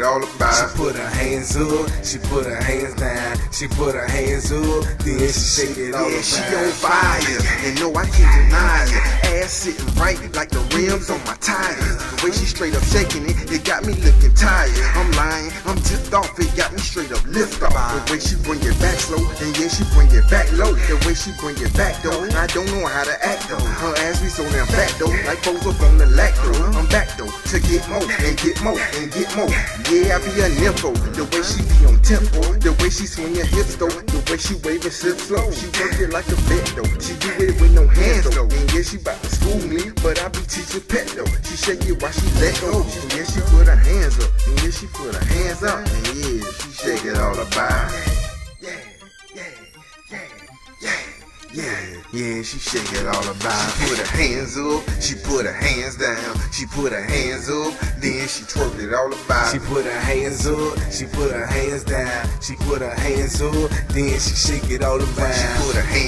it all about. She put her hands up, she put her hands down, she put her hands up, then she shake it all Yeah, about. she on fire, and no, I can't deny it. Ass sitting right like the rims on my tires. The way she straight up shaking it, it got me looking tired. I'm lying, I'm tipped off, it got me straight up lift off. The way she bring it back slow, and yeah, she bring it back low. The way she bring it back though, I don't know how to act though. Her ass be so damn fat though, like foes up on the lack though. I'm back though, to get more, and get more, and get more. Yeah, I be a nympho, the way she be on tempo, the way she swing her hips though, the way she wave and sit slow. She work it like a vet though, she do it with no hands though. And yeah, she bout to school me, but I be teaching pet though. She shake it while she let go. And yeah, she put her hands up, and yeah, she put her hands up, and yeah, she shake it all about. Yeah, yeah, yeah, yeah, yeah, yeah, she shake it all about. She put her hands up, she put her hands down, she put her hands up, then she twerk it all about. She put her hands up, she put her hands down, she put her hands up, then she shake it all about. She put her hands